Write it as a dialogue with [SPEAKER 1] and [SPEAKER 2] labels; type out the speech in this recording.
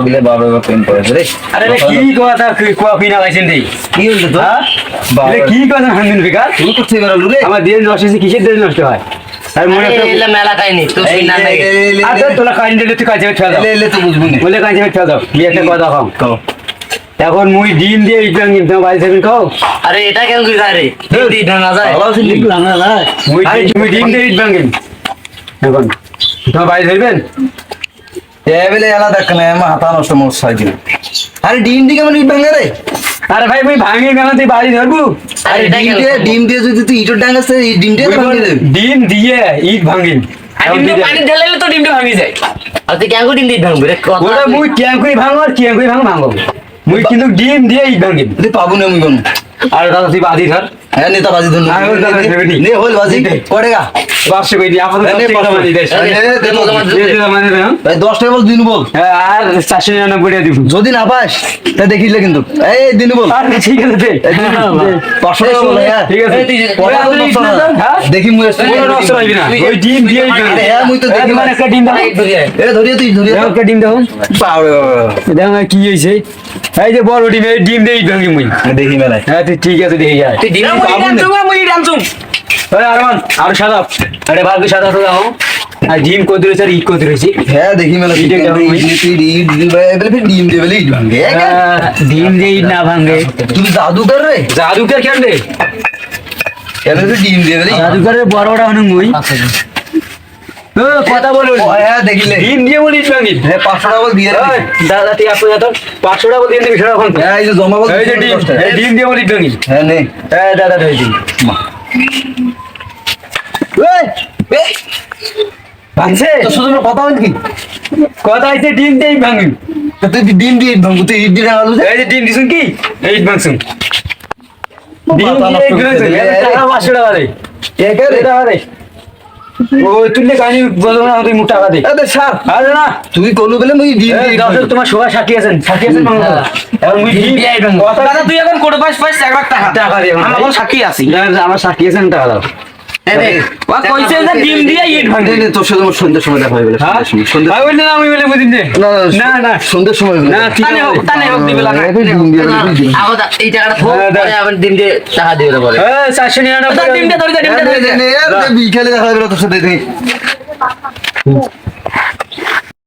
[SPEAKER 1] গিলে বাবা প্রেম করেছে রে।
[SPEAKER 2] আরে কি কথা কফি না গাইছেন রে?
[SPEAKER 1] কি হইলো তো?
[SPEAKER 2] আরে কি কথা হান্দিন বিকার?
[SPEAKER 1] তুই করতে বেরোলু রে?
[SPEAKER 2] আমার দিন নষ্ট হয়েছে, কিসের দিন নষ্ট হয়? আর মনে তো
[SPEAKER 3] এলা মেলা কাহিনী তো সেই না নাই।
[SPEAKER 2] আরে তোলা কারেন্ট দিলে তুই কাজে ফেল দাও,
[SPEAKER 1] এলে তো বুঝবি না।
[SPEAKER 2] বলে কাজে ফেল দাও। কি একটা কথা কম
[SPEAKER 1] কও।
[SPEAKER 2] এখন মুই ডিম দিয়ে ইটলাম কিন্তু বাড়ি থেকে খাও।
[SPEAKER 3] আরে এটা কেন তুই খায় রে? দিদি ঢানা যায়।
[SPEAKER 1] ভালো আছিস একটু রান্না না?
[SPEAKER 2] মুই ডিম দিয়ে ইট ভাঙিন এখন তোমার বাড়ি ধরবেন।
[SPEAKER 1] এবেলে এলা দেখ না আমার হাতা নষ্ট মোর সাইকেল। আরে ডিম দিকে আমার ইট ভাঙলে রে।
[SPEAKER 2] আরে ভাই মুই ভাঙি কেন তুই বাড়ি ধরবু?
[SPEAKER 3] আরে এটা কেন?
[SPEAKER 1] ডিম দিয়ে যদি তুই ইটের ডাঙাছে এই ডিম দিয়ে ভাঙিয়ে দেবে।
[SPEAKER 2] ডিম দিয়ে ইট ভাঙিন।
[SPEAKER 3] আর ডিমটা পানি ঢেলে তো ডিমটা ভাঙি যায়। আর তুই কেন ডিম দিয়ে ভাঙবি রে?
[SPEAKER 2] ওটা মুই কেন কই ভাঙো আর কেন কই ভাঙো মুই কিন্তু ডিম দিয়ে ইট ভাঙিন।
[SPEAKER 1] তুই পাবো না আমি কোনো।
[SPEAKER 2] আর দাদা তুই বাদি ধর।
[SPEAKER 1] হ্যাঁ নেতা বাজি ধরুন।
[SPEAKER 2] আর ওর দাদা নেবে নি।
[SPEAKER 1] নে হল বাজি করেগা।
[SPEAKER 2] বাসে কই দি আপাতত
[SPEAKER 1] নে,
[SPEAKER 2] টাকা মানি দেশ।
[SPEAKER 1] নে, দে তো,
[SPEAKER 2] মানে দেন।
[SPEAKER 1] ভাই 10 টাকা বল দিন বল।
[SPEAKER 2] আর 499 দিব।
[SPEAKER 1] যদি না পাস তা দেখিলে কিন্তু এই দিন বল।
[SPEAKER 2] আর ঠিক আছে দে।
[SPEAKER 1] 500 টাকা বল হ্যাঁ।
[SPEAKER 2] ঠিক আছে। হ্যাঁ?
[SPEAKER 1] দেখি মুই
[SPEAKER 2] কোনো নষ্ট হইবি না। ওই ডিম দিয়ে ইট ভাঙিন।
[SPEAKER 1] হ্যাঁ মুই তো দেখি
[SPEAKER 2] মানে একটা ডিম দাও।
[SPEAKER 1] এ ধরিয়ে তুই ধরিয়ে
[SPEAKER 2] দাও একটা ডিম দাও।
[SPEAKER 1] পাওড়ে
[SPEAKER 2] দেখো না কি হইছে। এই যে বড় ডিম, এই ডিম দিয়ে ইট ভাঙি মুই।
[SPEAKER 1] দেখি মেলায়।
[SPEAKER 2] হ্যাঁ তুই ঠিক আছে দেখে যা।
[SPEAKER 3] তুই ডিম
[SPEAKER 2] আর সাদা আরে ভাগ সাদা তো দাও। আর ডিম কত রয়েছে আর ইট কত রয়েছে?
[SPEAKER 1] হ্যাঁ দেখি মেলায়।
[SPEAKER 2] ইটে কেমন মুই?
[SPEAKER 1] ইট দিবে এবেলে ফির ডিম দেবে ইট ভাঙে
[SPEAKER 2] ডিম দিয়ে ইট না ভাঙে।
[SPEAKER 1] তুই জাদুকর রে
[SPEAKER 2] জাদুকার কেন রে?
[SPEAKER 1] এবেলে ফির ডিম দেবে
[SPEAKER 2] জাদুকারের বড় বড় হনুন মুই। ও কথা বলো।
[SPEAKER 1] হ্যাঁ দেখিলে
[SPEAKER 2] ডিম দিয়ে বলি ইট ভাঙি।
[SPEAKER 1] হ্যাঁ 500 টাকা বল দিয়ে দে।
[SPEAKER 2] ওই, দাদা তুই আপনি তো 500 টাকা দিয়ে দিবি সেটা এখন।
[SPEAKER 1] হ্যাঁ এই যে জমা বল
[SPEAKER 2] এই যে ডিম, এই ডিম দিয়ে বলি ইট ভাঙি।
[SPEAKER 1] হ্যাঁ নে
[SPEAKER 2] হ্যাঁ দাদা ধরে দিন।
[SPEAKER 1] এই
[SPEAKER 2] ভাঙছে?
[SPEAKER 1] তো শুধু কথা বল কি
[SPEAKER 2] কথা হইছে ডিম দিয়ে ইট ভাঙি।
[SPEAKER 1] তো তুই ডিম দিয়ে ইট ভাঙবো তুই ইট দিয়ে আলু দে
[SPEAKER 2] এই যে ডিম দিছুন কি? এই ইট ভাঙছুন। ডিম
[SPEAKER 1] মাথা
[SPEAKER 2] দিয়ে
[SPEAKER 1] নষ্ট
[SPEAKER 2] ইট ভাঙছুন।
[SPEAKER 1] করতে
[SPEAKER 2] এই টাকা 500 টাকা দে।
[SPEAKER 1] কে রে
[SPEAKER 2] টাকা দে। ও তুই কাহিনী বলো না, তুই মুখ টাকা দে।
[SPEAKER 1] আরে স্যার
[SPEAKER 2] আরে না,
[SPEAKER 1] তুই কোন বলে মুই ডিম দিয়ে ইট
[SPEAKER 2] দর্শক
[SPEAKER 1] ভাঙবো।
[SPEAKER 2] তোমার সবাই সাক্ষী আছেন মাংস। এখন মুই ডিম দিয়ে ইট ভাঙবো।
[SPEAKER 3] দাদা তুই এখন কোটি পাস 1 লাখ টাকা।
[SPEAKER 2] টাকা দে।
[SPEAKER 3] আমার কোন সাক্ষী আছে?
[SPEAKER 2] আমার সাক্ষী আছেন, টাকা দাও।
[SPEAKER 3] ওয়া কইছে যে ডিম দিয়ে ইট ভাঙবি।
[SPEAKER 1] নে, নে, তোর সাথে আমার সন্ধ্যার সময় দেখা হয়ে গেল
[SPEAKER 2] হ্যাঁ?
[SPEAKER 1] সন্ধ্যা
[SPEAKER 2] আমি বলি না, আমি বলে বুঝিন দে। না, না।
[SPEAKER 1] সন্ধ্যার সময় হলো
[SPEAKER 2] না, ঠিক আছে।
[SPEAKER 3] তানে হোক দিবে লাগা।
[SPEAKER 1] ডিম দিয়ে দিবি।
[SPEAKER 3] আগো এই টাকাটা থো
[SPEAKER 2] হ্যাঁ, দেখ।
[SPEAKER 3] পরে আবার ডিম দিয়ে টাকা দিবে রে পরে।
[SPEAKER 2] 499
[SPEAKER 3] ডিমটা ধরে দে, ডিমটা ধরে দে।
[SPEAKER 1] বিকালে দেখা হয়ে গেল তোর সাথে